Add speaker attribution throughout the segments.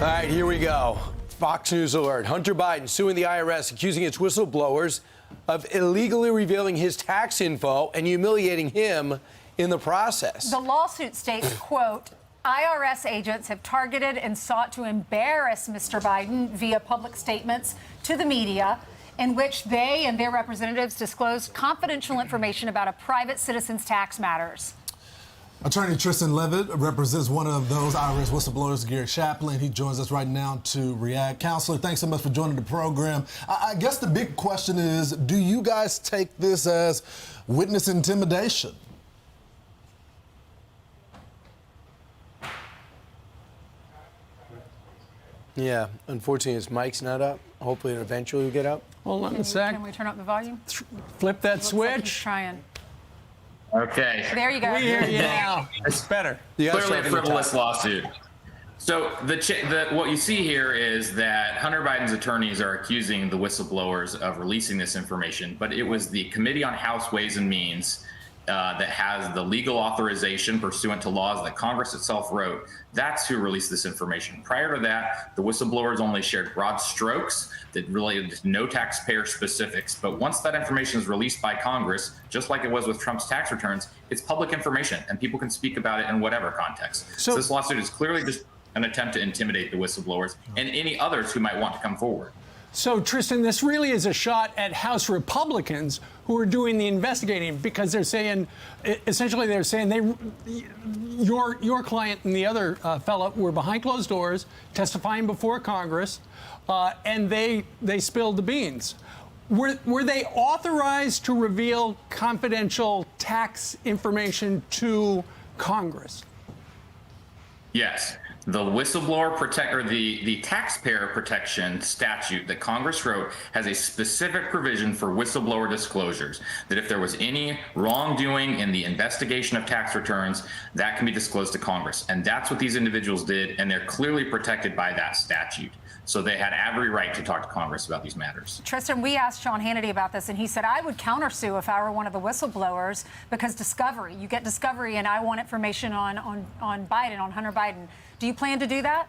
Speaker 1: All right, here we go. Fox News alert. Hunter Biden suing the IRS, accusing its whistleblowers of illegally revealing his tax info and humiliating him in the process.
Speaker 2: The lawsuit states, quote, IRS agents have targeted and sought to embarrass Mr. Biden via public statements to the media in which they and their representatives disclosed confidential information about a private citizen's tax matters.
Speaker 3: Attorney Tristan Levitt represents one of those IRS whistleblowers, Gary Chaplin. He joins us right now to react. Counselor, thanks so much for joining the program. I guess the big question is, do you guys take this as witness intimidation?
Speaker 1: Yeah, unfortunately, his mic's not up. Hopefully, it eventually will get up.
Speaker 4: Hold on a sec.
Speaker 2: Can we turn up the volume?
Speaker 4: Flip that
Speaker 2: Looks like he's
Speaker 4: switch.
Speaker 2: trying.
Speaker 5: Okay.
Speaker 2: There you go.
Speaker 4: We hear you now. It's better.
Speaker 5: Clearly a frivolous lawsuit. So what you see here is that Hunter Biden's attorneys are accusing the whistleblowers of releasing this information, but it was the Committee on House Ways and Means that has the legal authorization pursuant to laws that Congress itself wrote. That's who released this information. Prior to that, the whistleblowers only shared broad strokes that related to no taxpayer specifics. But once that information is released by Congress, just like it was with Trump's tax returns, it's public information and people can speak about it in whatever context. So this lawsuit is clearly just an attempt to intimidate the whistleblowers and any others who might want to come forward.
Speaker 4: So, Tristan, this really is a shot at House Republicans who are doing the investigating, because they're saying, essentially, they're saying your client and the other fellow were behind closed doors testifying before Congress, and they spilled the beans. Were they authorized to reveal confidential tax information to Congress?
Speaker 5: Yes. The whistleblower the taxpayer protection statute that Congress wrote has a specific provision for whistleblower disclosures, that if there was any wrongdoing in the investigation of tax returns, that can be disclosed to Congress. And that's what these individuals did, and they're clearly protected by that statute. So they had every right to talk to Congress about these matters.
Speaker 2: Tristan, we asked Sean Hannity about this, and he said, I would countersue if I were one of the whistleblowers, because discovery, you get discovery, and I want information on Biden, on Hunter Biden. Do you plan to do that?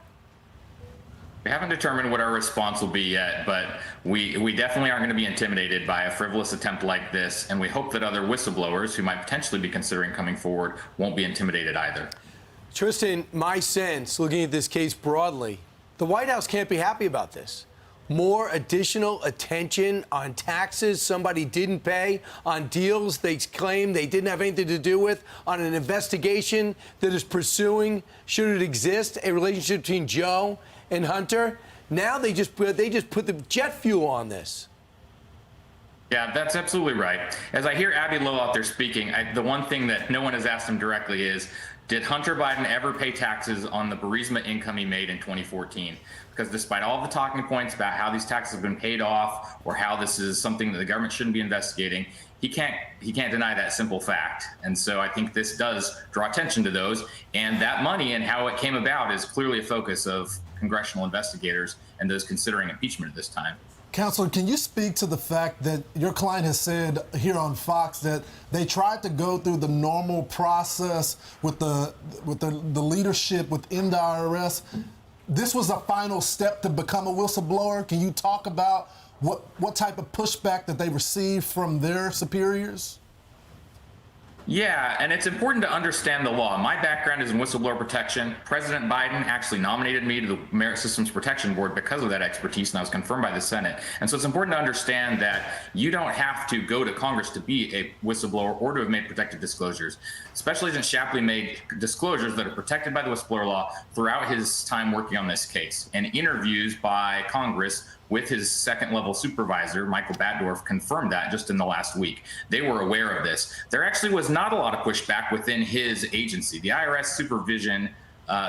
Speaker 5: We haven't determined what our response will be yet, but we definitely aren't going to be intimidated by a frivolous attempt like this, and we hope that other whistleblowers who might potentially be considering coming forward won't be intimidated either.
Speaker 1: Tristan, my sense, looking at this case broadly, the White House can't be happy about this. More additional attention on taxes somebody didn't pay, on deals they claim they didn't have anything to do with, on an investigation that is pursuing, should it exist, a relationship between Joe and Hunter. Now they just put the jet fuel on this.
Speaker 5: Yeah, that's absolutely right. As I hear Abby Lowe out there speaking, the one thing that no one has asked him directly is, did Hunter Biden ever pay taxes on the Burisma income he made in 2014? Because despite all the talking points about how these taxes have been paid off or how this is something that the government shouldn't be investigating, he can't deny that simple fact. And so I think this does draw attention to those. And that money and how it came about is clearly a focus of congressional investigators and those considering impeachment at this time.
Speaker 3: Counselor, can you speak to the fact that your client has said here on Fox that they tried to go through the normal process with the leadership within the IRS? This was a final step to become a whistleblower. Can you talk about what type of pushback that they received from their superiors?
Speaker 5: Yeah, and it's important to understand the law. My background is in whistleblower protection. President Biden actually nominated me to the Merit Systems Protection Board because of that expertise, and I was confirmed by the Senate. And so it's important to understand that you don't have to go to Congress to be a whistleblower or to have made protected disclosures. Special Agent Shapley made disclosures that are protected by the whistleblower law throughout his time working on this case. And interviews by Congress with his second-level supervisor, Michael Batdorf, confirmed that just in the last week. They were aware of this. There actually was not a lot of pushback within his agency. The IRS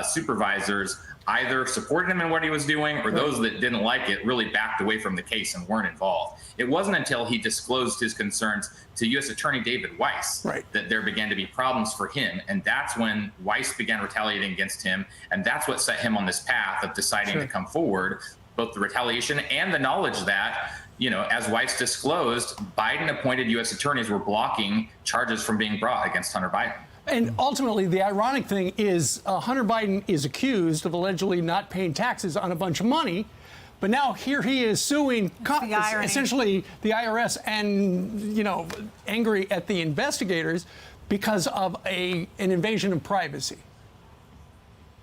Speaker 5: supervisors either supported him in what he was doing, or those that didn't like it really backed away from the case and weren't involved. It wasn't until he disclosed his concerns to U.S. Attorney David Weiss that there began to be problems for him. And that's when Weiss began retaliating against him. And that's what set him on this path of deciding to come forward, both the retaliation and the knowledge that, you know, as Weiss disclosed, Biden appointed U.S. attorneys were blocking charges from being brought against Hunter Biden.
Speaker 4: And ultimately, the ironic thing is Hunter Biden is accused of allegedly not paying taxes on a bunch of money. But now here he is suing essentially the IRS and, angry at the investigators because of an invasion of privacy.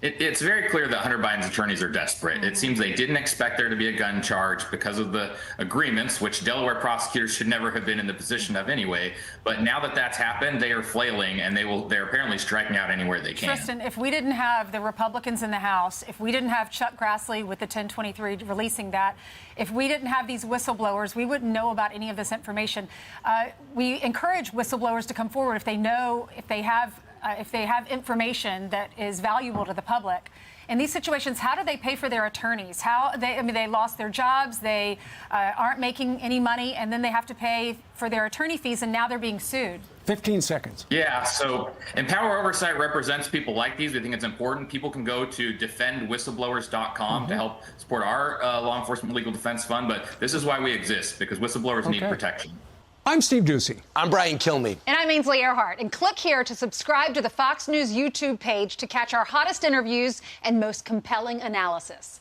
Speaker 5: It's very clear that Hunter Biden's attorneys are desperate. It seems they didn't expect there to be a gun charge because of the agreements, which Delaware prosecutors should never have been in the position of anyway. But now that that's happened, they are flailing, and they're apparently striking out anywhere they can.
Speaker 2: Tristan, if we didn't have the Republicans in the House, if we didn't have Chuck Grassley with the 1023 releasing that, if we didn't have these whistleblowers, we wouldn't know about any of this information. We encourage whistleblowers to come forward if they have information that is valuable to the public. In these situations, how do they pay for their attorneys? They lost their jobs, they aren't making any money, and then they have to pay for their attorney fees, and now they're being sued.
Speaker 4: 15 seconds.
Speaker 5: Yeah, so Empower Oversight represents people like these. We think it's important. People can go to defendwhistleblowers.com to help support our law enforcement legal defense fund, but this is why we exist, because whistleblowers need protection.
Speaker 4: I'm Steve Ducey.
Speaker 1: I'm Brian Kilmeade.
Speaker 2: And I'm Ainsley Earhart. And click here to subscribe to the Fox News YouTube page to catch our hottest interviews and most compelling analysis.